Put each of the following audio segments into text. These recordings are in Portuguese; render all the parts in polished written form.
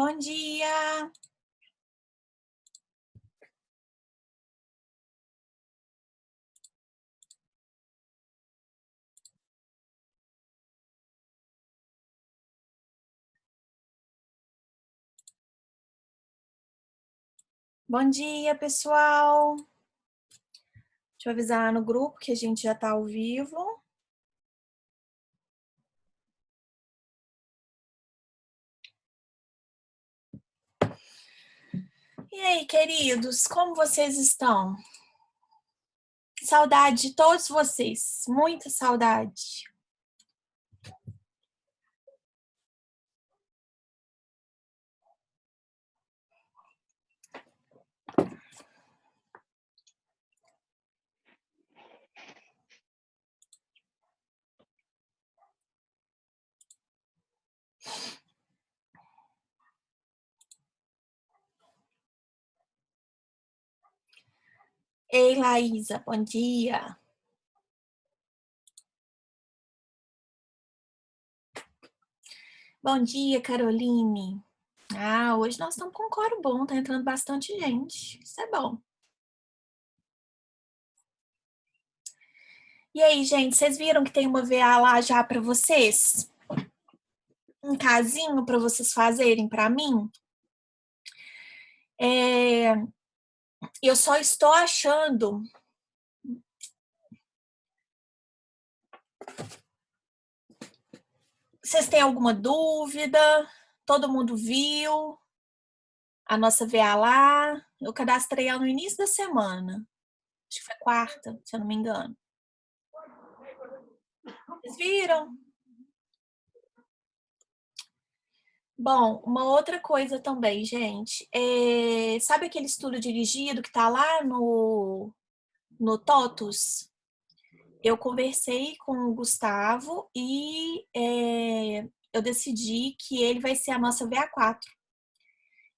Bom dia! Bom dia, pessoal! Deixa eu avisar no grupo que a gente já está ao vivo. E aí, queridos, como vocês estão? Saudade de todos vocês, muita saudade. Ei, Laísa, bom dia! Bom dia, Caroline! Hoje nós estamos com um coro bom, tá entrando bastante gente, isso é bom. E aí, gente, vocês viram que tem uma VA lá já para vocês? Um casinho para vocês fazerem para mim? Eu só estou achando. Vocês têm alguma dúvida? Todo mundo viu a nossa VA lá? Eu cadastrei ela no início da semana. Acho que foi quarta, se eu não me engano. Vocês viram? Bom, uma outra coisa também, gente. Sabe aquele estudo dirigido que tá lá no TOTUS? Eu conversei com o Gustavo e eu decidi que ele vai ser a nossa VA4.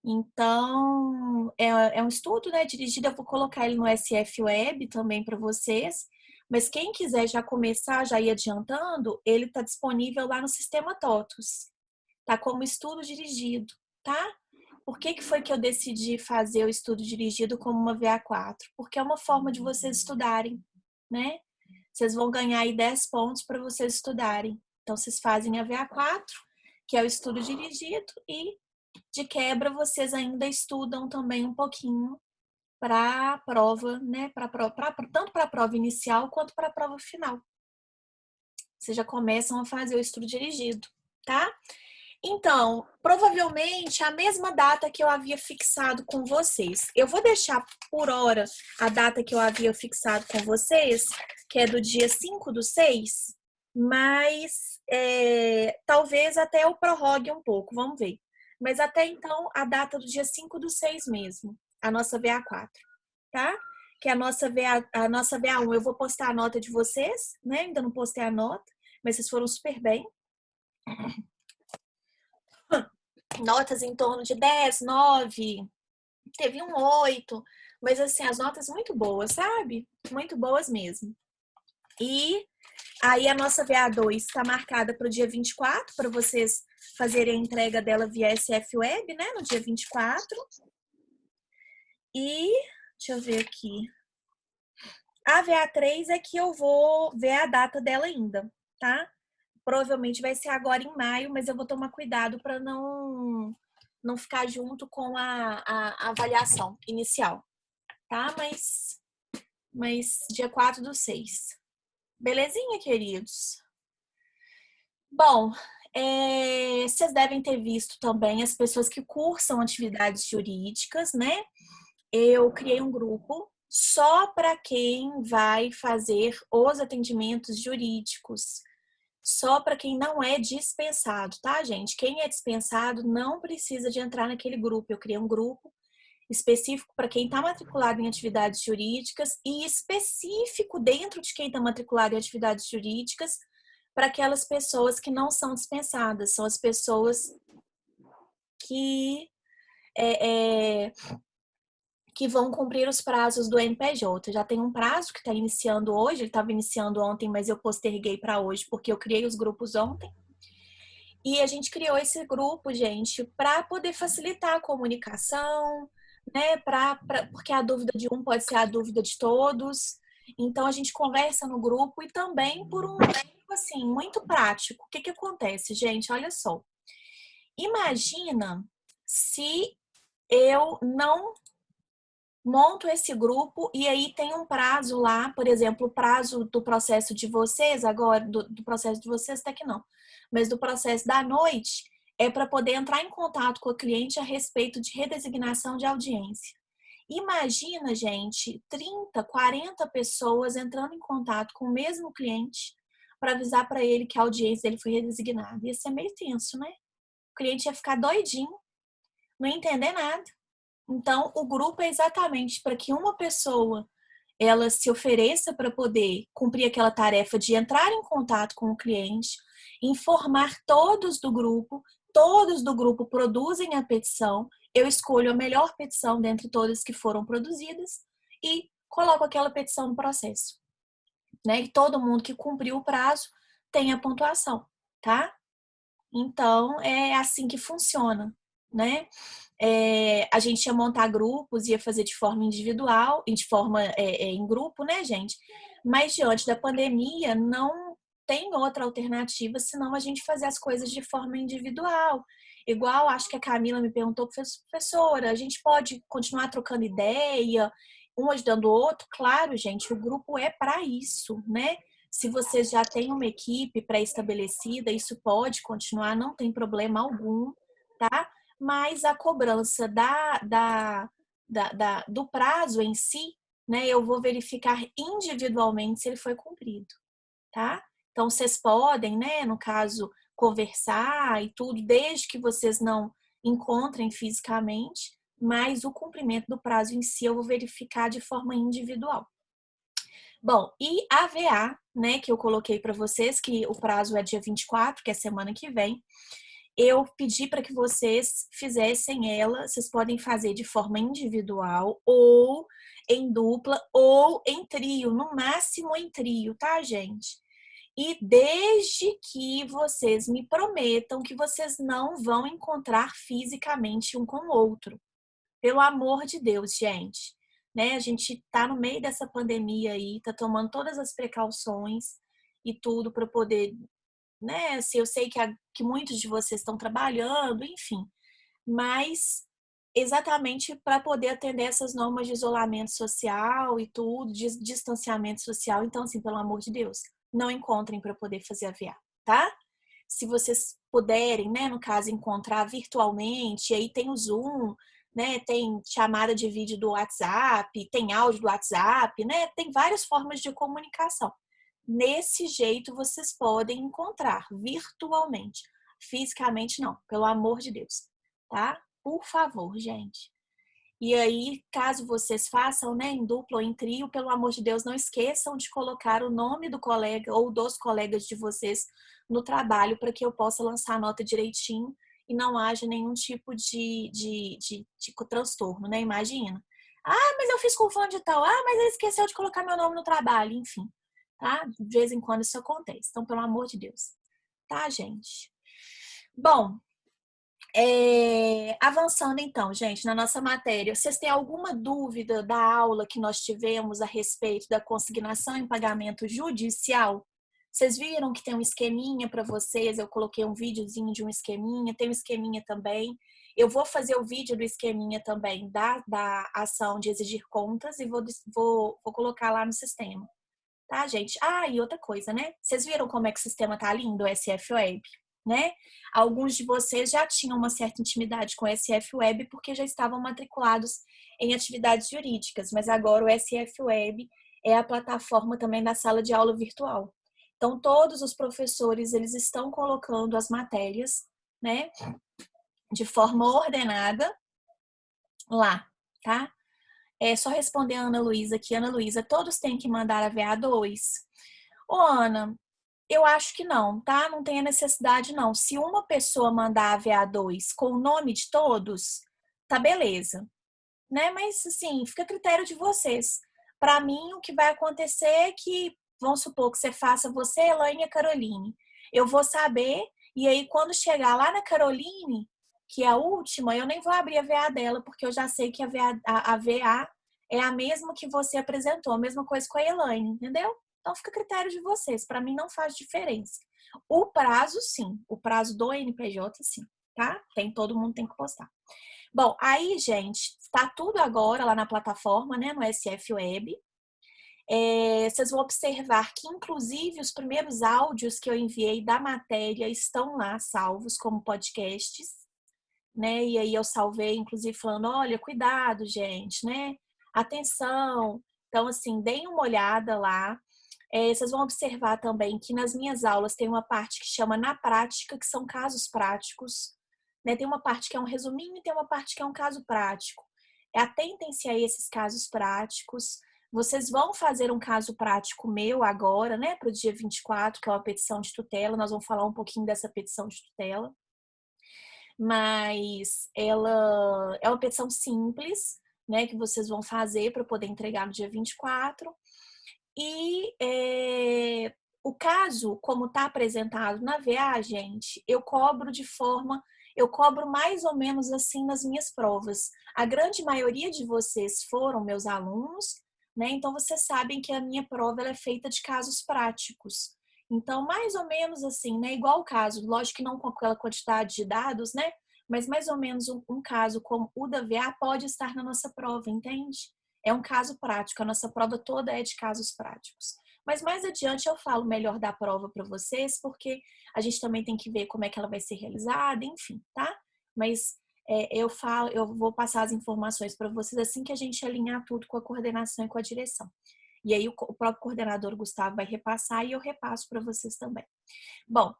Então, é um estudo, né, dirigido, eu vou colocar ele no SF Web também para vocês, mas quem quiser já começar, já ir adiantando, ele está disponível lá no Sistema TOTUS, tá como estudo dirigido, tá? Por que foi que eu decidi fazer o estudo dirigido como uma VA4? Porque é uma forma de vocês estudarem, né? Vocês vão ganhar aí 10 pontos para vocês estudarem. Então, vocês fazem a VA4, que é o estudo dirigido, e de quebra vocês ainda estudam também um pouquinho para a prova, né? Tanto para a prova inicial quanto para a prova final. Vocês já começam a fazer o estudo dirigido, tá? Então, provavelmente a mesma data que eu havia fixado com vocês. Eu vou deixar por hora a data que eu havia fixado com vocês, que é do dia 5/6, mas talvez até eu prorrogue um pouco, vamos ver. Mas até então, a data do dia 5/6 mesmo, a nossa VA4, tá? Que é a nossa VA1. Eu vou postar a nota de vocês, né? Ainda não postei a nota, mas vocês foram super bem. Notas em torno de 10, 9, teve um 8, mas assim, as notas muito boas, sabe? Muito boas mesmo. E aí a nossa VA2 está marcada para o dia 24, para vocês fazerem a entrega dela via SF Web, né? No dia 24. E deixa eu ver aqui. A VA3 é que eu vou ver a data dela ainda, tá? Provavelmente vai ser agora em maio, mas eu vou tomar cuidado para não ficar junto com a avaliação inicial, tá? Mas dia 4/6. Belezinha, queridos? Bom, vocês devem ter visto também as pessoas que cursam atividades jurídicas, né? Eu criei um grupo só para quem vai fazer os atendimentos jurídicos. Só para quem não é dispensado, tá, gente? Quem é dispensado não precisa de entrar naquele grupo. Eu criei um grupo específico para quem está matriculado em atividades jurídicas e específico dentro de quem está matriculado em atividades jurídicas para aquelas pessoas que não são dispensadas. São as pessoas que que vão cumprir os prazos do NPJ. Já tem um prazo que está iniciando hoje, ele estava iniciando ontem, mas eu posterguei para hoje porque eu criei os grupos ontem. E a gente criou esse grupo, gente, para poder facilitar a comunicação, né? Porque a dúvida de um pode ser a dúvida de todos. Então a gente conversa no grupo e também por um motivo assim muito prático. O que que acontece, gente? Olha só. Imagina se eu não monto esse grupo e aí tem um prazo lá, por exemplo, o prazo do processo de vocês, agora, do processo de vocês até que não, mas do processo da noite, é para poder entrar em contato com o cliente a respeito de redesignação de audiência. Imagina, gente, 30, 40 pessoas entrando em contato com o mesmo cliente para avisar para ele que a audiência dele foi redesignada. Ia ser meio tenso, né? O cliente ia ficar doidinho, não ia entender nada. Então, o grupo é exatamente para que uma pessoa ela se ofereça para poder cumprir aquela tarefa de entrar em contato com o cliente, informar todos do grupo produzem a petição, eu escolho a melhor petição dentre todas que foram produzidas e coloco aquela petição no processo, né? E todo mundo que cumpriu o prazo tem a pontuação, tá? Então, é assim que funciona, né? A gente ia montar grupos, ia fazer de forma individual, de forma em grupo, né, gente? Mas diante da pandemia, não tem outra alternativa senão a gente fazer as coisas de forma individual. Igual, acho que a Camila me perguntou, professora, a gente pode continuar trocando ideia, um ajudando o outro? Claro, gente, o grupo é para isso, né? Se vocês já têm uma equipe pré-estabelecida, isso pode continuar, não tem problema algum, tá? Mas a cobrança do prazo em si, né, eu vou verificar individualmente se ele foi cumprido, tá? Então, vocês podem, né, no caso, conversar e tudo, desde que vocês não encontrem fisicamente, mas o cumprimento do prazo em si eu vou verificar de forma individual. Bom, e a VA, né, que eu coloquei para vocês, que o prazo é dia 24, que é semana que vem, eu pedi para que vocês fizessem ela, vocês podem fazer de forma individual, ou em dupla, ou em trio, no máximo em trio, tá, gente? E desde que vocês me prometam que vocês não vão encontrar fisicamente um com o outro. Pelo amor de Deus, gente. Né? A gente tá no meio dessa pandemia aí, tá tomando todas as precauções e tudo para poder, né? Assim, eu sei que muitos de vocês estão trabalhando, enfim, mas exatamente para poder atender essas normas de isolamento social e tudo, de distanciamento social. Então, assim, pelo amor de Deus, não encontrem para poder fazer a VA, tá? Se vocês puderem, né, no caso, encontrar virtualmente, aí tem o Zoom, né, tem chamada de vídeo do WhatsApp, tem áudio do WhatsApp, né, tem várias formas de comunicação. Nesse jeito vocês podem encontrar virtualmente. Fisicamente não, pelo amor de Deus, tá? Por favor, gente. E aí, caso vocês façam, né, em duplo ou em trio, pelo amor de Deus, não esqueçam de colocar o nome do colega ou dos colegas de vocês no trabalho para que eu possa lançar a nota direitinho e não haja nenhum tipo de transtorno, né? Imagina. Ah, mas eu fiz com fulano de tal. Ah, mas ele esqueceu de colocar meu nome no trabalho. Enfim, tá? De vez em quando isso acontece. Então, pelo amor de Deus. Tá, gente? Bom, avançando então, gente, na nossa matéria, vocês têm alguma dúvida da aula que nós tivemos a respeito da consignação em pagamento judicial? Vocês viram que tem um esqueminha para vocês? Eu coloquei um videozinho de um esqueminha, tem um esqueminha também. Eu vou fazer o vídeo do esqueminha também da ação de exigir contas e vou colocar lá no sistema. Tá, gente? Ah, e outra coisa, né? Vocês viram como é que o sistema tá lindo, o SF Web, né? Alguns de vocês já tinham uma certa intimidade com o SF Web porque já estavam matriculados em atividades jurídicas, mas agora o SF Web é a plataforma também da sala de aula virtual. Então, todos os professores, eles estão colocando as matérias, né, de forma ordenada lá, tá? É só responder a Ana Luísa aqui. Ana Luísa, todos têm que mandar a VA2? Ô, Ana, eu acho que não, tá? Não tem a necessidade, não. Se uma pessoa mandar a VA2 com o nome de todos, tá beleza, né? Mas, assim, fica a critério de vocês. Para mim, o que vai acontecer é que, vamos supor que você faça você, Elaine e a Caroline. Eu vou saber E aí, quando chegar lá na Caroline, que é a última, eu nem vou abrir a VA dela, porque eu já sei que a VA é a mesma que você apresentou, a mesma coisa com a Elaine, entendeu? Então fica a critério de vocês. Para mim não faz diferença. O prazo, sim. O prazo do NPJ, sim. Tá? Todo mundo tem que postar. Bom, aí, gente, tá tudo agora lá na plataforma, né? No SF Web. Vocês vão observar que, inclusive, os primeiros áudios que eu enviei da matéria estão lá salvos como podcasts, né? E aí eu salvei, inclusive, falando, olha, cuidado, gente, né? Atenção. Então, assim, deem uma olhada lá. Vocês vão observar também que nas minhas aulas tem uma parte que chama Na Prática, que são casos práticos, né? Tem uma parte que é um resuminho e tem uma parte que é um caso prático. Atentem-se a esses casos práticos. Vocês vão fazer um caso prático meu agora, né? Para o dia 24, que é uma petição de tutela. Nós vamos falar um pouquinho dessa petição de tutela. Mas ela é uma petição simples, né? Que vocês vão fazer para poder entregar no dia 24. E o caso, como está apresentado na VA, gente, eu cobro mais ou menos assim nas minhas provas. A grande maioria de vocês foram meus alunos, né? Então vocês sabem que a minha prova ela é feita de casos práticos. Então, mais ou menos assim, né? Igual o caso, lógico que não com aquela quantidade de dados, né? Mas mais ou menos um caso como o da VA pode estar na nossa prova, entende? É um caso prático, a nossa prova toda é de casos práticos. Mas mais adiante eu falo melhor da prova para vocês, porque a gente também tem que ver como é que ela vai ser realizada, enfim, tá? Mas eu vou passar as informações para vocês assim que a gente alinhar tudo com a coordenação e com a direção. E aí o próprio coordenador Gustavo vai repassar e eu repasso para vocês também. Bom,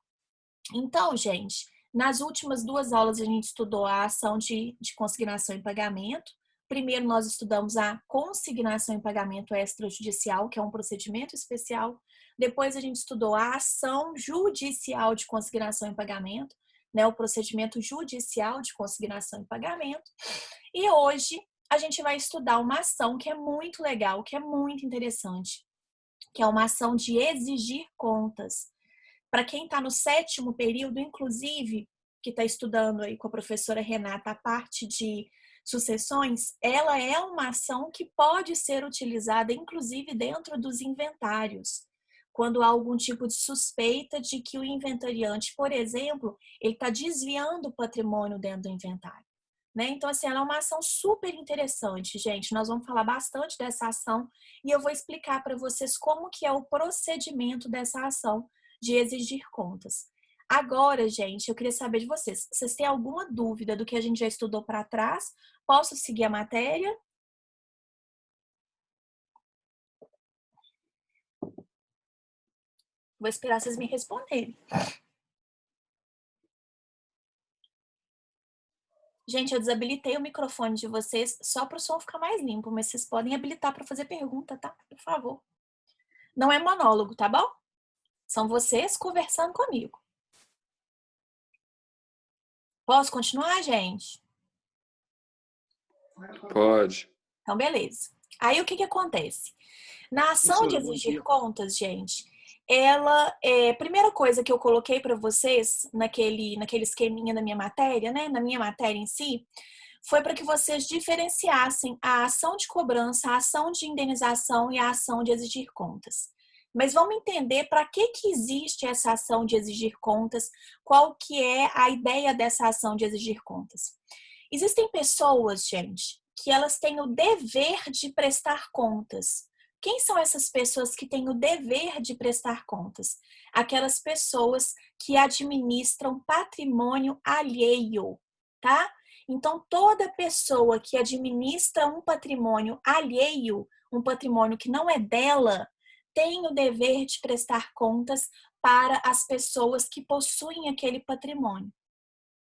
então, gente, nas últimas 2 aulas a gente estudou a ação de consignação e pagamento. Primeiro nós estudamos a consignação e pagamento extrajudicial, que é um procedimento especial. Depois a gente estudou a ação judicial de consignação e pagamento, né, o procedimento judicial de consignação e pagamento. E hoje a gente vai estudar uma ação que é muito legal, que é muito interessante, que é uma ação de exigir contas. Para quem está no 7º período, inclusive, que está estudando aí com a professora Renata a parte de sucessões, ela é uma ação que pode ser utilizada, inclusive, dentro dos inventários. Quando há algum tipo de suspeita de que o inventariante, por exemplo, ele está desviando o patrimônio dentro do inventário. Né? Então, assim, ela é uma ação super interessante, gente. Nós vamos falar bastante dessa ação e eu vou explicar para vocês como que é o procedimento dessa ação de exigir contas. Agora, gente, eu queria saber de vocês. Vocês têm alguma dúvida do que a gente já estudou para trás? Posso seguir a matéria? Vou esperar vocês me responderem. Gente, eu desabilitei o microfone de vocês só para o som ficar mais limpo, mas vocês podem habilitar para fazer pergunta, tá? Por favor. Não é monólogo, tá bom? São vocês conversando comigo. Posso continuar, gente? Pode. Então, beleza. Aí, o que acontece? Na ação de exigir contas, gente, primeira coisa que eu coloquei para vocês naquele esqueminha da minha matéria, né? Na minha matéria em si, foi para que vocês diferenciassem a ação de cobrança, a ação de indenização e a ação de exigir contas. Mas vamos entender para que existe essa ação de exigir contas, qual que é a ideia dessa ação de exigir contas. Existem pessoas, gente, que elas têm o dever de prestar contas. Quem são essas pessoas que têm o dever de prestar contas? Aquelas pessoas que administram patrimônio alheio, tá? Então, toda pessoa que administra um patrimônio alheio, um patrimônio que não é dela, tem o dever de prestar contas para as pessoas que possuem aquele patrimônio.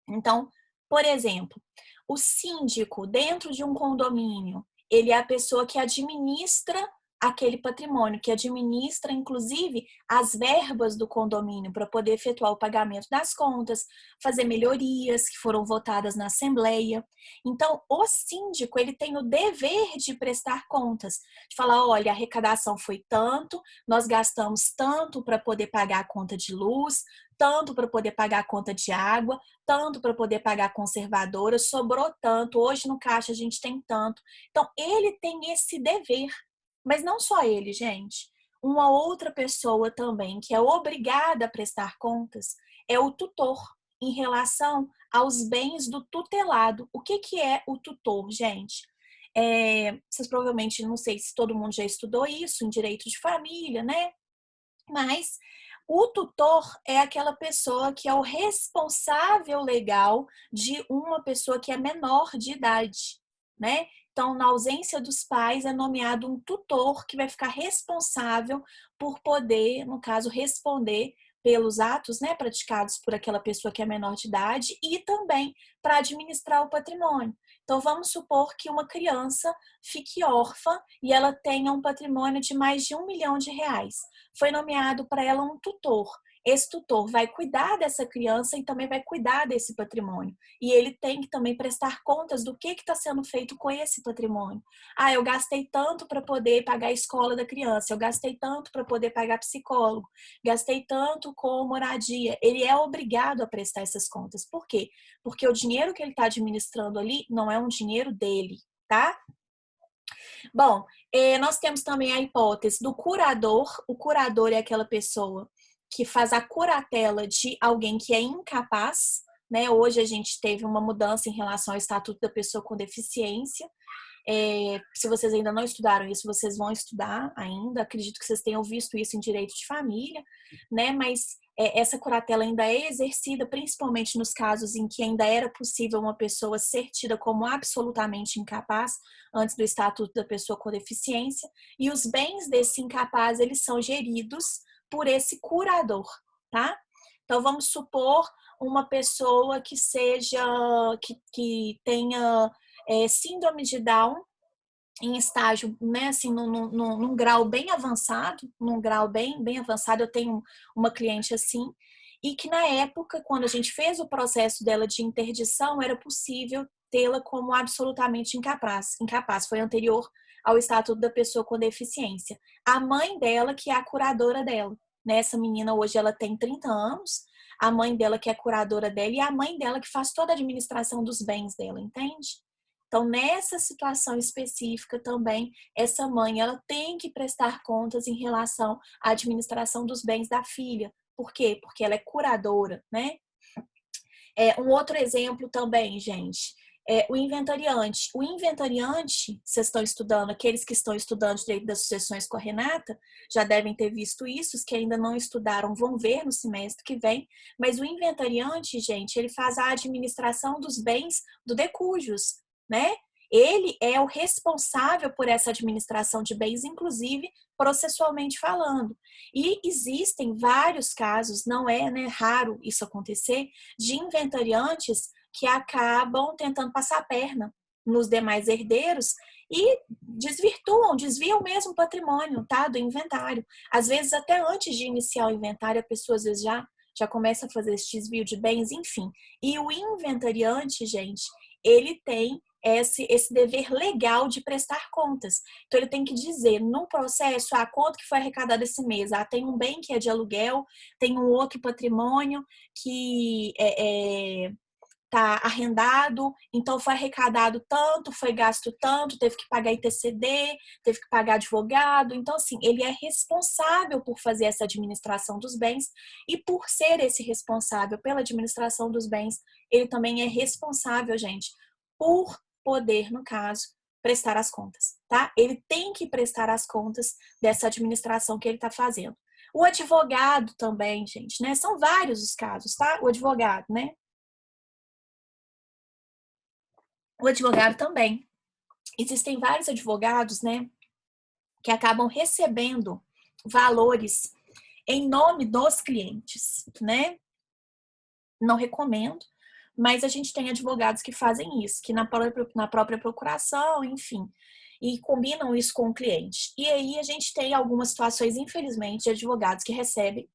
Então, por exemplo, o síndico dentro de um condomínio, ele é a pessoa que administra aquele patrimônio, que administra, inclusive, as verbas do condomínio para poder efetuar o pagamento das contas, fazer melhorias que foram votadas na Assembleia. Então, o síndico, ele tem o dever de prestar contas, de falar, olha, a arrecadação foi tanto, nós gastamos tanto para poder pagar a conta de luz, tanto para poder pagar a conta de água, tanto para poder pagar a conservadora, sobrou tanto, hoje no caixa a gente tem tanto. Então, ele tem esse dever, mas não só ele, gente. Uma outra pessoa também que é obrigada a prestar contas é o tutor, em relação aos bens do tutelado. O que é o tutor, gente? Vocês provavelmente, não sei se todo mundo já estudou isso em direito de família, né? Mas o tutor é aquela pessoa que é o responsável legal de uma pessoa que é menor de idade, né? Então, na ausência dos pais, é nomeado um tutor que vai ficar responsável por poder, no caso, responder pelos atos, né, praticados por aquela pessoa que é menor de idade e também para administrar o patrimônio. Então, vamos supor que uma criança fique órfã e ela tenha um patrimônio de mais de R$ 1 milhão. Foi nomeado para ela um tutor. Esse tutor vai cuidar dessa criança e também vai cuidar desse patrimônio. E ele tem que também prestar contas do que está sendo feito com esse patrimônio. Ah, eu gastei tanto para poder pagar a escola da criança, eu gastei tanto para poder pagar psicólogo, gastei tanto com moradia. Ele é obrigado a prestar essas contas. Por quê? Porque o dinheiro que ele está administrando ali não é um dinheiro dele, tá? Bom, nós temos também a hipótese do curador. O curador é aquela pessoa que faz a curatela de alguém que é incapaz, né? Hoje a gente teve uma mudança em relação ao Estatuto da Pessoa com Deficiência. Se vocês ainda não estudaram isso, vocês vão estudar ainda. Acredito que vocês tenham visto isso em direito de família, né? Mas essa curatela ainda é exercida, principalmente nos casos em que ainda era possível uma pessoa ser tida como absolutamente incapaz, antes do Estatuto da Pessoa com Deficiência, e os bens desse incapaz, eles são geridos por esse curador, tá? Então, vamos supor uma pessoa que seja, que tenha síndrome de Down em estágio, né, assim, num grau bem avançado, bem avançado. Eu tenho uma cliente assim, e que na época, quando a gente fez o processo dela de interdição, era possível tê-la como absolutamente incapaz. Foi anterior ao Estatuto da Pessoa com Deficiência. A mãe dela, que é a curadora dela, né, essa menina hoje ela tem 30 anos, a mãe dela que é curadora dela e a mãe dela que faz toda a administração dos bens dela, entende? Então, nessa situação específica também, essa mãe ela tem que prestar contas em relação à administração dos bens da filha. Por quê? Porque ela é curadora, né? Um outro exemplo também, gente, o inventariante. O inventariante, vocês estão estudando, aqueles que estão estudando direito das sucessões com a Renata, já devem ter visto isso, os que ainda não estudaram vão ver no semestre que vem, mas o inventariante, gente, ele faz a administração dos bens do decújos, né? Ele é o responsável por essa administração de bens, inclusive processualmente falando. E existem vários casos, não é, né, raro isso acontecer, de inventariantes que acabam tentando passar a perna nos demais herdeiros e desviam mesmo o patrimônio, tá, do inventário. Às vezes, até antes de iniciar o inventário, a pessoa às vezes já começa a fazer esse desvio de bens, enfim. E o inventariante, gente, ele tem esse dever legal de prestar contas. Então, ele tem que dizer no processo, quanto que foi arrecadado esse mês? Tem um bem que é de aluguel, tem um outro patrimônio que tá arrendado, então foi arrecadado tanto, foi gasto tanto, teve que pagar ITCD, teve que pagar advogado. Então, assim, ele é responsável por fazer essa administração dos bens e por ser esse responsável pela administração dos bens, ele também é responsável, gente, por poder, no caso, prestar as contas, tá? Ele tem que prestar as contas dessa administração que ele está fazendo. O advogado também, gente, né? São vários os casos, tá? O advogado, né? O advogado também. Existem vários advogados, né, que acabam recebendo valores em nome dos clientes, né? Não recomendo, mas a gente tem advogados que fazem isso, que na própria procuração, enfim. e combinam isso com o cliente. E aí a gente tem algumas situações, infelizmente, de advogados que recebem,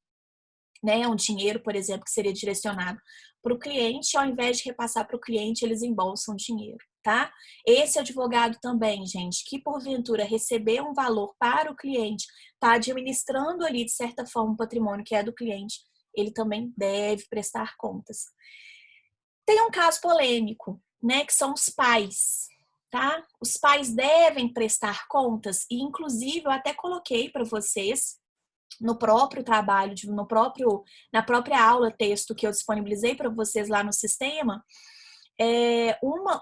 né, um dinheiro, por exemplo, que seria direcionado para o cliente, ao invés de repassar para o cliente, eles embolsam dinheiro, tá? Esse advogado também, gente, que porventura receber um valor para o cliente, tá administrando ali, de certa forma, o patrimônio que é do cliente, ele também deve prestar contas. Tem um caso polêmico, né, que são os pais, tá? Os pais devem prestar contas e, inclusive, eu até coloquei para vocês no próprio trabalho, na própria aula texto que eu disponibilizei para vocês lá no sistema,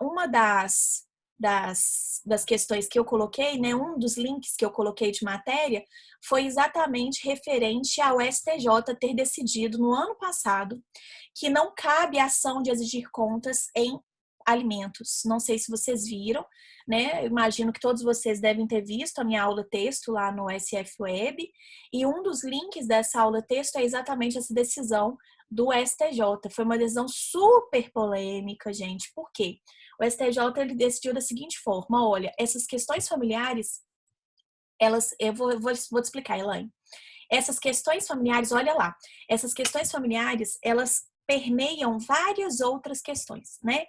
uma das questões que eu coloquei, né, um dos links que eu coloquei de matéria, foi exatamente referente ao STJ ter decidido no ano passado que não cabe ação de exigir contas em alimentos. Não sei se vocês viram, né? Eu imagino que todos vocês devem ter visto a minha aula texto lá no SF Web, e um dos links dessa aula texto é exatamente essa decisão do STJ. Foi uma decisão super polêmica, gente. Por quê? O STJ ele decidiu da seguinte forma: olha, essas questões familiares, vou te explicar, Elaine. Essas questões familiares, olha lá, essas questões familiares, elas permeiam várias outras questões, né?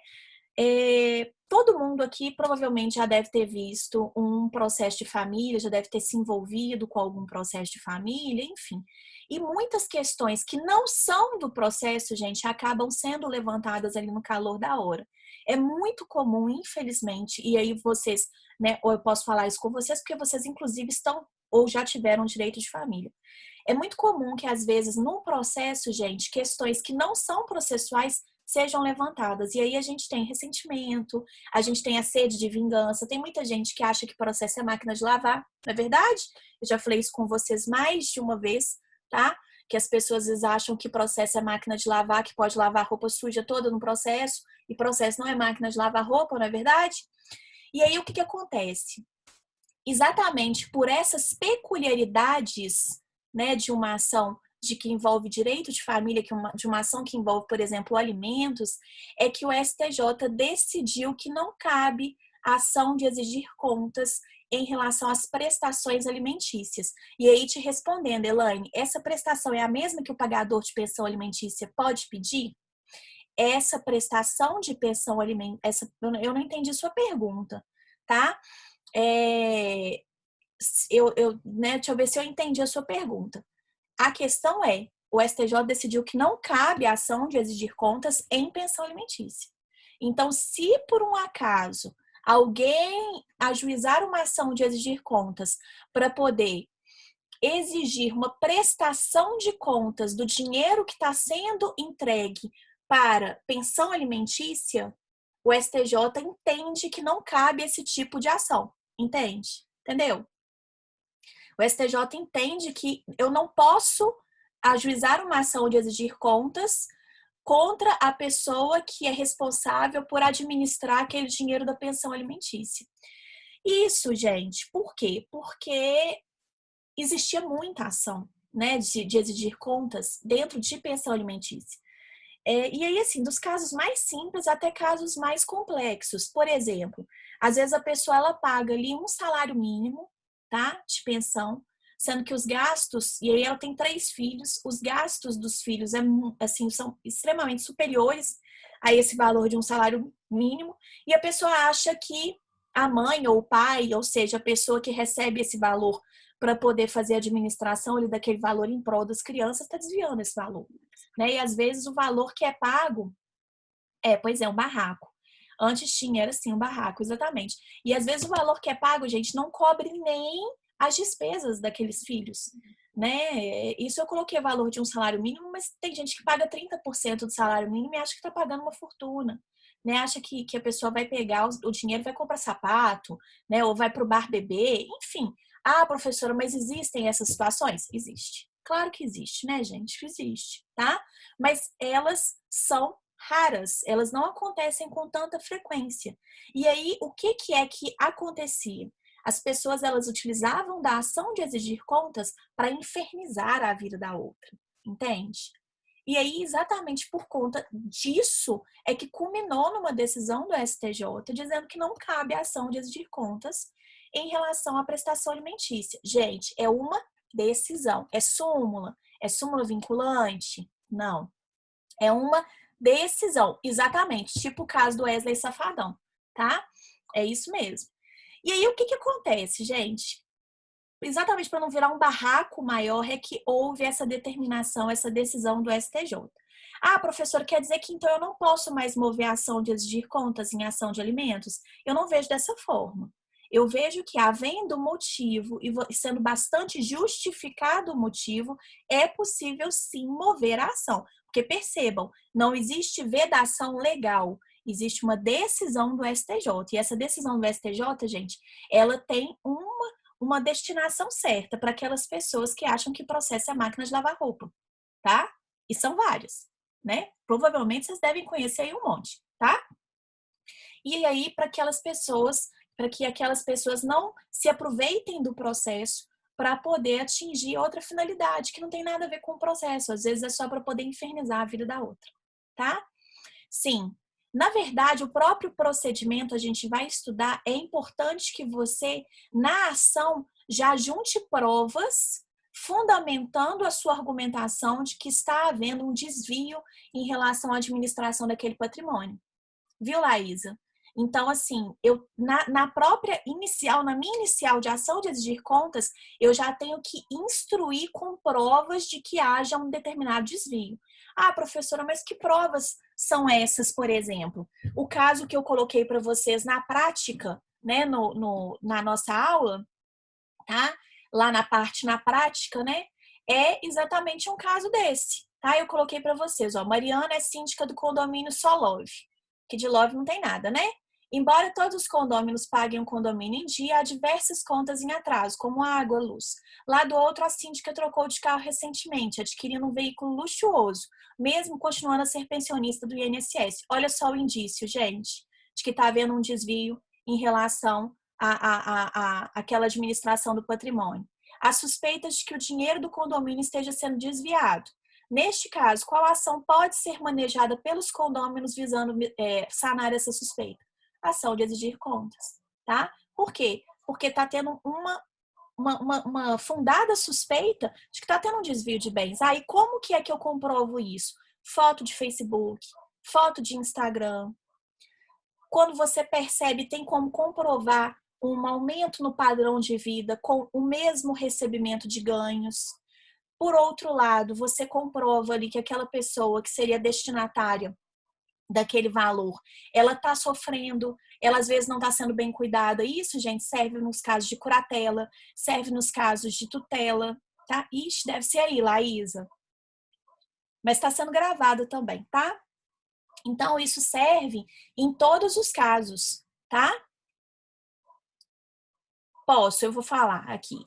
Todo mundo aqui provavelmente já deve ter visto um processo de família, já deve ter se envolvido com algum processo de família, enfim. E muitas questões que não são do processo, gente, acabam sendo levantadas ali no calor da hora. É muito comum, infelizmente, e aí vocês, né, ou eu posso falar isso com vocês, porque vocês, inclusive, estão ou já tiveram direito de família. É muito comum que, às vezes, num processo, gente, questões que não são processuais sejam levantadas. E aí a gente tem ressentimento, a gente tem a sede de vingança. Tem muita gente que acha que processo é máquina de lavar, não é verdade? Eu já falei isso com vocês mais de uma vez, tá? Que as pessoas às vezes acham que processo é máquina de lavar, que pode lavar a roupa suja toda no processo, e processo não é máquina de lavar roupa, não é verdade? E aí o que acontece? Exatamente por essas peculiaridades, né, de uma ação de que envolve direito de família, de uma ação que envolve, por exemplo, alimentos, é que o STJ decidiu que não cabe a ação de exigir contas em relação às prestações alimentícias. E aí, te respondendo, Elaine, essa prestação é a mesma que o pagador de pensão alimentícia pode pedir? Essa prestação de pensão alimentícia, eu não entendi sua pergunta, tá? É, né, deixa eu ver se eu entendi a sua pergunta. A questão é, o STJ decidiu que não cabe a ação de exigir contas em pensão alimentícia. Então, se por um acaso alguém ajuizar uma ação de exigir contas para poder exigir uma prestação de contas do dinheiro que está sendo entregue para pensão alimentícia, o STJ entende que não cabe esse tipo de ação. Entende? Entendeu? O STJ entende que eu não posso ajuizar uma ação de exigir contas contra a pessoa que é responsável por administrar aquele dinheiro da pensão alimentícia. Isso, gente, por quê? Porque existia muita ação, né, de exigir contas dentro de pensão alimentícia. E aí, assim, dos casos mais simples até casos mais complexos. Por exemplo, às vezes a pessoa ela paga ali um salário mínimo, tá, de pensão, sendo que os gastos, e aí ela tem 3 filhos, os gastos dos filhos assim, são extremamente superiores a esse valor de um salário mínimo, e a pessoa acha que a mãe ou o pai, ou seja, a pessoa que recebe esse valor para poder fazer a administração ali daquele valor em prol das crianças, está desviando esse valor. Né? E às vezes o valor que é pago pois é, um barraco. Antes tinha, era assim, um barraco, exatamente. E às vezes o valor que é pago, gente, não cobre nem as despesas daqueles filhos, né? Isso eu coloquei valor de um salário mínimo, mas tem gente que paga 30% do salário mínimo e acha que está pagando uma fortuna, né? Acha que a pessoa vai pegar o dinheiro e vai comprar sapato, né? Ou vai para o bar beber, enfim. Ah, professora, mas existem essas situações? Existe. Claro que existe, né, gente? Existe, tá? Mas elas são raras, elas não acontecem com tanta frequência. E aí, o que é que acontecia? As pessoas, elas utilizavam da ação de exigir contas para infernizar a vida da outra, entende? E aí, exatamente por conta disso, é que culminou numa decisão do STJ dizendo que não cabe a ação de exigir contas em relação à prestação alimentícia. Gente, é uma decisão. É súmula vinculante? Não. É uma decisão, exatamente, tipo o caso do Wesley Safadão, tá? É isso mesmo. E aí, o que que acontece, gente? Exatamente para não virar um barraco maior, é que houve essa determinação, essa decisão do STJ. Ah, professor, quer dizer que então eu não posso mais mover a ação de exigir contas em ação de alimentos? Eu não vejo dessa forma. Eu vejo que, havendo motivo e sendo bastante justificado o motivo, é possível sim mover a ação. Porque percebam, não existe vedação legal, existe uma decisão do STJ. E essa decisão do STJ, gente, ela tem uma destinação certa para aquelas pessoas que acham que processo é máquina de lavar roupa, tá? E são várias, né? Provavelmente vocês devem conhecer aí um monte, tá? E aí, para que aquelas pessoas não se aproveitem do processo para poder atingir outra finalidade, que não tem nada a ver com o processo. Às vezes é só para poder infernizar a vida da outra, tá? Sim. Na verdade, o próprio procedimento a gente vai estudar, é importante que você, na ação, já junte provas fundamentando a sua argumentação de que está havendo um desvio em relação à administração daquele patrimônio. Viu, Laísa? Então, assim, na própria inicial, na minha inicial de ação de exigir contas, eu já tenho que instruir com provas de que haja um determinado desvio. Ah, professora, mas que provas são essas, por exemplo? O caso que eu coloquei para vocês na prática, né, na nossa aula, tá? Lá na parte na prática, né? É exatamente um caso desse, tá? Eu coloquei para vocês, ó, Mariana é síndica do condomínio Solove, que de Love não tem nada, né? Embora todos os condôminos paguem um condomínio em dia, há diversas contas em atraso, como água, luz. Lá do outro, a síndica trocou de carro recentemente, adquirindo um veículo luxuoso, mesmo continuando a ser pensionista do INSS. Olha só o indício, gente, de que está havendo um desvio em relação àquela administração do patrimônio. Há suspeitas de que o dinheiro do condomínio esteja sendo desviado. Neste caso, qual ação pode ser manejada pelos condôminos visando sanar essa suspeita? Ação de exigir contas, tá? Por quê? Porque está tendo uma fundada suspeita de que está tendo um desvio de bens. Ah, e como que é que eu comprovo isso? Foto de Facebook, foto de Instagram. Quando você percebe, tem como comprovar um aumento no padrão de vida com o mesmo recebimento de ganhos. Por outro lado, você comprova ali que aquela pessoa que seria destinatária daquele valor, ela está sofrendo, ela às vezes não está sendo bem cuidada. Isso, gente, serve nos casos de curatela, serve nos casos de tutela, tá? Ixi, deve ser aí, Laísa. Mas está sendo gravado também, tá? Então, isso serve em todos os casos, tá? Posso, eu vou falar aqui.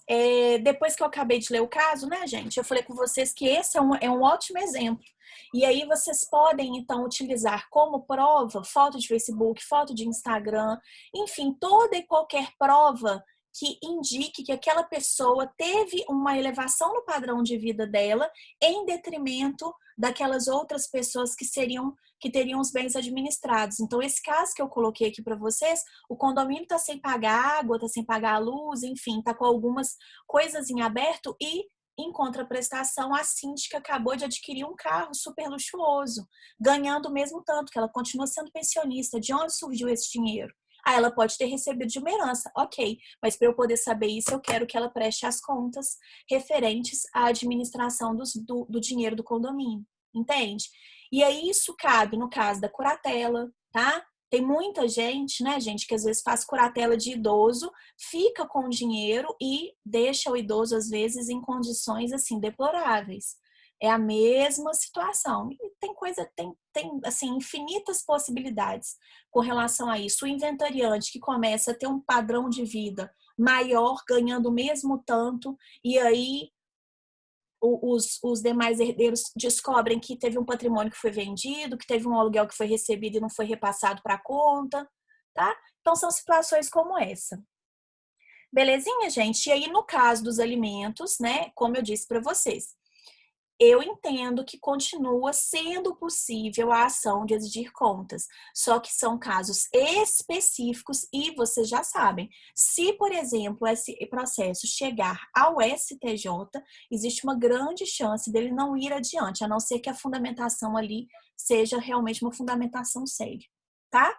Depois que eu acabei de ler o caso, né, gente? Eu falei com vocês que esse é um ótimo exemplo. E aí vocês podem, então, utilizar como prova foto de Facebook, foto de Instagram, enfim, toda e qualquer prova que indique que aquela pessoa teve uma elevação no padrão de vida dela em detrimento daquelas outras pessoas que teriam os bens administrados. Então, esse caso que eu coloquei aqui para vocês, o condomínio está sem pagar água, está sem pagar a luz, enfim, está com algumas coisas em aberto e, em contraprestação, a síndica acabou de adquirir um carro super luxuoso, ganhando o mesmo tanto, que ela continua sendo pensionista. De onde surgiu esse dinheiro? Ah, ela pode ter recebido de uma herança, ok, mas para eu poder saber isso, eu quero que ela preste as contas referentes à administração do dinheiro do condomínio, entende? E aí isso cabe no caso da curatela, tá? Tem muita gente, né, gente, que às vezes faz curatela de idoso, fica com o dinheiro e deixa o idoso, às vezes, em condições, assim, deploráveis. É a mesma situação. E tem assim, infinitas possibilidades com relação a isso. O inventariante que começa a ter um padrão de vida maior, ganhando o mesmo tanto, e aí os demais herdeiros descobrem que teve um patrimônio que foi vendido, que teve um aluguel que foi recebido e não foi repassado para a conta, tá? Então, são situações como essa. Belezinha, gente? E aí, no caso dos alimentos, né, como eu disse para vocês, Eu entendo que continua sendo possível a ação de exigir contas, só que são casos específicos e vocês já sabem. Se, por exemplo, esse processo chegar ao STJ, existe uma grande chance dele não ir adiante, a não ser que a fundamentação ali seja realmente uma fundamentação séria, tá?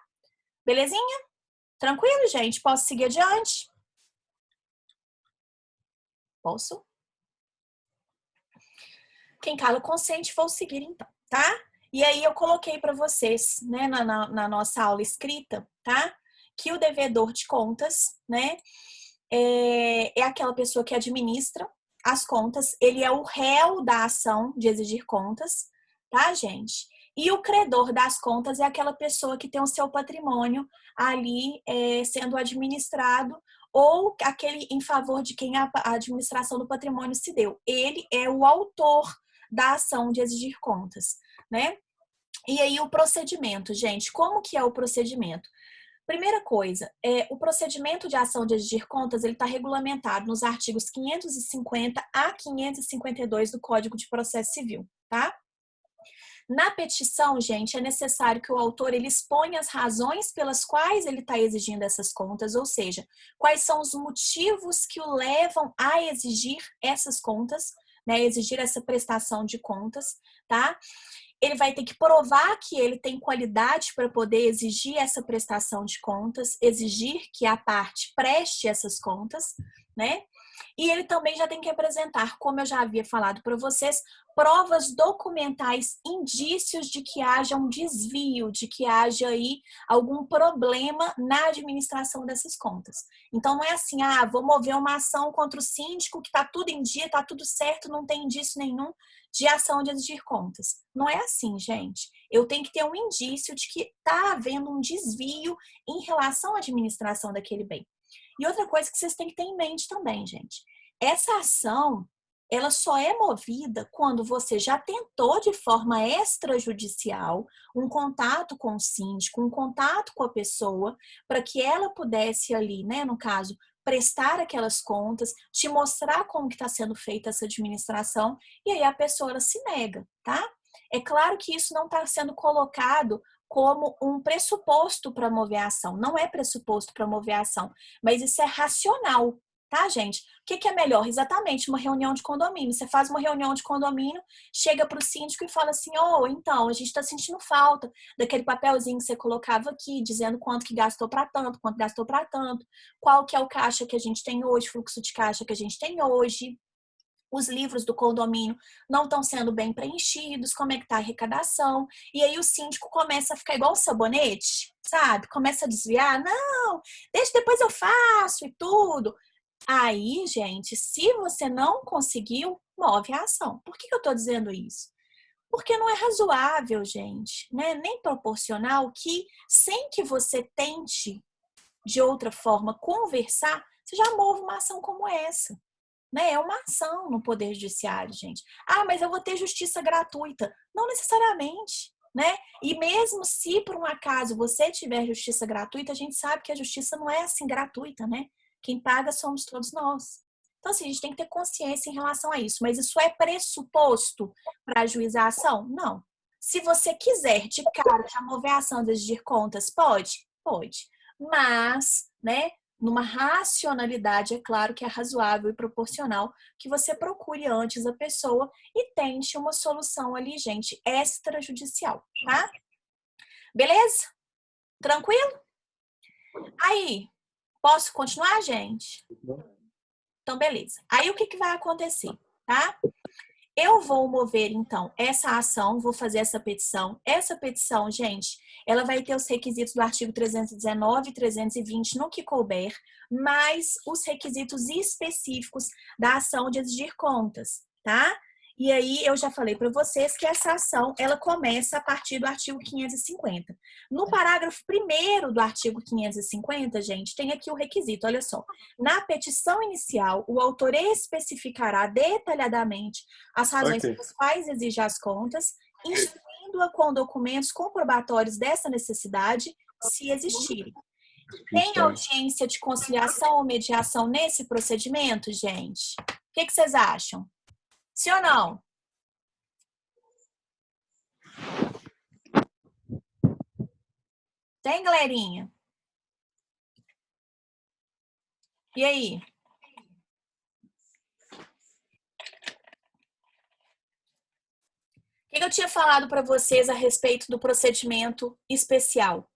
Belezinha? Tranquilo, gente? Posso seguir adiante? Posso? Quem cala consente, vou seguir então, tá? E aí eu coloquei para vocês, né, na nossa aula escrita, tá? Que o devedor de contas, né, é aquela pessoa que administra as contas, ele é o réu da ação de exigir contas, tá, gente? E o credor das contas é aquela pessoa que tem o seu patrimônio ali sendo administrado ou aquele em favor de quem a administração do patrimônio se deu. Ele é o autor da ação de exigir contas, né? E aí o procedimento, gente, como que é o procedimento? Primeira coisa, o procedimento de ação de exigir contas, ele está regulamentado nos artigos 550 a 552 do Código de Processo Civil, tá? Na petição, gente, é necessário que o autor ele exponha as razões pelas quais ele está exigindo essas contas, ou seja, quais são os motivos que o levam a exigir essas contas, né, exigir essa prestação de contas, tá? Ele vai ter que provar que ele tem qualidade para poder exigir essa prestação de contas, exigir que a parte preste essas contas, né? E ele também já tem que apresentar, como eu já havia falado para vocês, provas documentais, indícios de que haja um desvio, de que haja aí algum problema na administração dessas contas. Então não é assim, vou mover uma ação contra o síndico que está tudo em dia, está tudo certo, não tem indício nenhum de ação de exigir contas. Não é assim, gente. Eu tenho que ter um indício de que está havendo um desvio em relação à administração daquele bem. E outra coisa que vocês têm que ter em mente também, gente. Essa ação, ela só é movida quando você já tentou de forma extrajudicial um contato com o síndico, um contato com a pessoa, para que ela pudesse ali, né, no caso, prestar aquelas contas, te mostrar como que está sendo feita essa administração, e aí a pessoa ela se nega, tá? É claro que isso não está sendo colocado como um pressuposto para mover a ação. Não é pressuposto para mover a ação, mas isso é racional, tá, gente? O que é melhor? Exatamente, uma reunião de condomínio. Você faz uma reunião de condomínio, chega para o síndico e fala assim, então, a gente está sentindo falta daquele papelzinho que você colocava aqui, dizendo quanto que gastou para tanto, quanto gastou para tanto, qual que é o caixa que a gente tem hoje, fluxo de caixa que a gente tem hoje, os livros do condomínio não estão sendo bem preenchidos, como é que tá a arrecadação, e aí o síndico começa a ficar igual o sabonete, sabe? Começa a desviar, não, deixa depois eu faço e tudo. Aí, gente, se você não conseguiu, move a ação. Por que eu tô dizendo isso? Porque não é razoável, gente, né? Nem proporcional que, sem que você tente de outra forma conversar, você já move uma ação como essa. Né? É uma ação no Poder Judiciário, gente. Mas eu vou ter justiça gratuita. Não necessariamente, né? E mesmo se por um acaso você tiver justiça gratuita, a gente sabe que a justiça não é assim gratuita, né? Quem paga somos todos nós. Então, assim, a gente tem que ter consciência em relação a isso. Mas isso é pressuposto para ajuizar a ação? Não. Se você quiser de cara já mover a ação de exigir contas, pode? Pode. Mas, né? Numa racionalidade, é claro que é razoável e proporcional que você procure antes a pessoa e tente uma solução ali, gente, extrajudicial, tá? Beleza? Tranquilo? Aí, posso continuar, gente? Então, beleza. Aí, o que vai acontecer, tá? Eu vou mover, então, essa ação, vou fazer essa petição. Essa petição, gente, ela vai ter os requisitos do artigo 319 e 320 no que couber, mais os requisitos específicos da ação de exigir contas, tá? E aí, eu já falei para vocês que essa ação, ela começa a partir do artigo 550. No parágrafo 1º do artigo 550, gente, tem aqui o requisito, olha só. Na petição inicial, o autor especificará detalhadamente as razões pelas quais exige as contas, instruindo-a com documentos comprobatórios dessa necessidade, se existirem. Tem audiência de conciliação ou mediação nesse procedimento, gente? O que vocês acham? Sim ou não? Tem, galerinha? E aí? O que eu tinha falado para vocês a respeito do procedimento especial?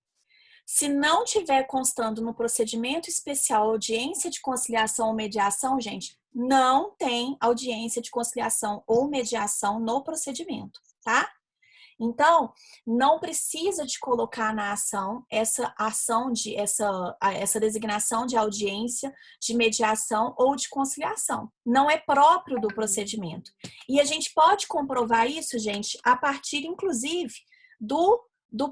Se não tiver constando no procedimento especial audiência de conciliação ou mediação, gente, não tem audiência de conciliação ou mediação no procedimento, tá? Então, não precisa de colocar na ação essa designação de audiência, de mediação ou de conciliação. Não é próprio do procedimento. E a gente pode comprovar isso, gente, a partir, inclusive, do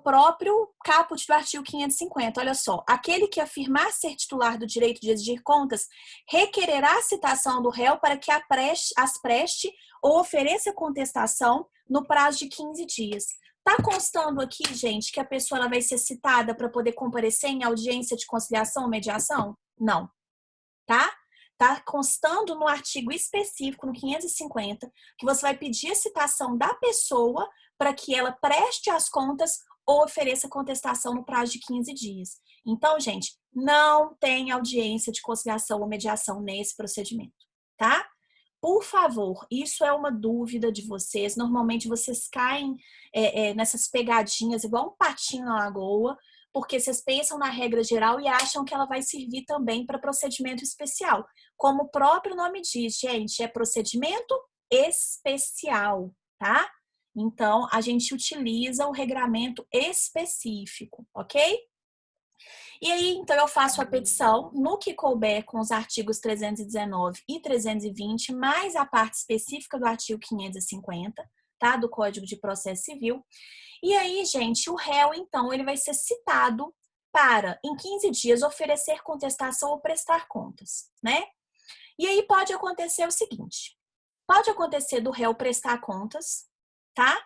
próprio caput do artigo 550. Olha só, aquele que afirmar ser titular do direito de exigir contas requererá a citação do réu para que as preste ou ofereça contestação no prazo de 15 dias. Tá constando aqui, gente, que a pessoa ela vai ser citada para poder comparecer em audiência de conciliação ou mediação? Não, tá? Tá constando no artigo específico, no 550, que você vai pedir a citação da pessoa para que ela preste as contas ou ofereça contestação no prazo de 15 dias. Então, gente, não tem audiência de conciliação ou mediação nesse procedimento, tá? Por favor, isso é uma dúvida de vocês. Normalmente vocês caem nessas pegadinhas igual um patinho na lagoa, porque vocês pensam na regra geral e acham que ela vai servir também para procedimento especial. Como o próprio nome diz, gente, é procedimento especial, tá? Então, a gente utiliza o regramento específico, ok? E aí, então, eu faço a petição no que couber com os artigos 319 e 320, mais a parte específica do artigo 550, tá? Do Código de Processo Civil. E aí, gente, o réu, então, ele vai ser citado para, em 15 dias, oferecer contestação ou prestar contas, né? E aí pode acontecer o seguinte, pode acontecer do réu prestar contas, tá?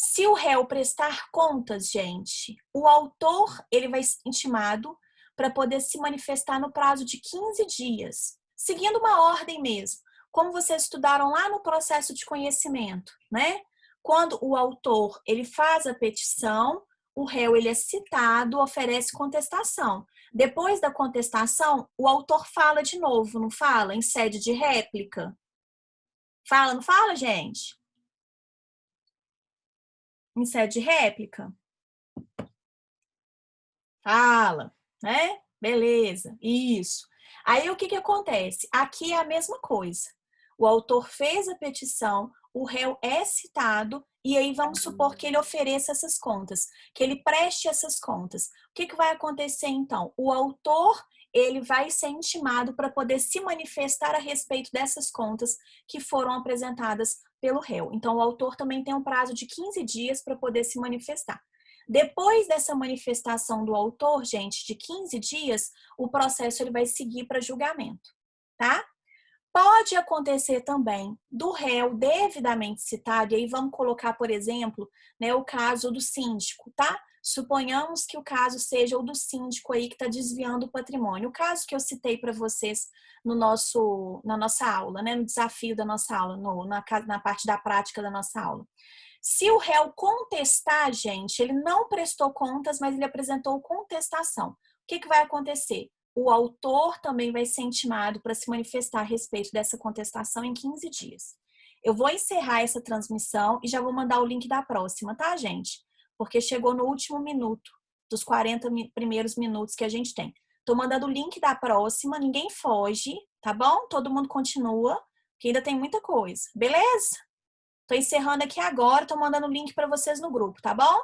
Se o réu prestar contas, gente, o autor ele vai ser intimado para poder se manifestar no prazo de 15 dias, seguindo uma ordem mesmo, como vocês estudaram lá no processo de conhecimento, né? Quando o autor ele faz a petição, o réu ele é citado, oferece contestação. Depois da contestação, o autor fala de novo, não fala? Em sede de réplica. Fala, não fala, gente? Em sede de réplica? Fala, né? Beleza, isso. Aí o que que acontece? Aqui é a mesma coisa. O autor fez a petição, o réu é citado e aí vamos supor que ele ofereça essas contas, que ele preste essas contas. O que que vai acontecer então? O autor ele vai ser intimado para poder se manifestar a respeito dessas contas que foram apresentadas pelo réu. Então, o autor também tem um prazo de 15 dias para poder se manifestar. Depois dessa manifestação do autor, gente, de 15 dias, o processo ele vai seguir para julgamento, tá? Pode acontecer também do réu devidamente citado, e aí vamos colocar, por exemplo, né, o caso do síndico, tá? Suponhamos que o caso seja o do síndico aí que está desviando o patrimônio. O caso que eu citei para vocês na nossa aula, né, no desafio da nossa aula, na parte da prática da nossa aula. Se o réu contestar, gente, ele não prestou contas, mas ele apresentou contestação. O que que vai acontecer? O autor também vai ser intimado para se manifestar a respeito dessa contestação em 15 dias. Eu vou encerrar essa transmissão e já vou mandar o link da próxima, tá, gente? Porque chegou no último minuto, dos 40 primeiros minutos que a gente tem. Tô mandando o link da próxima, ninguém foge, tá bom? Todo mundo continua, que ainda tem muita coisa, beleza? Tô encerrando aqui agora, tô mandando o link para vocês no grupo, tá bom?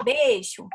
Beijo!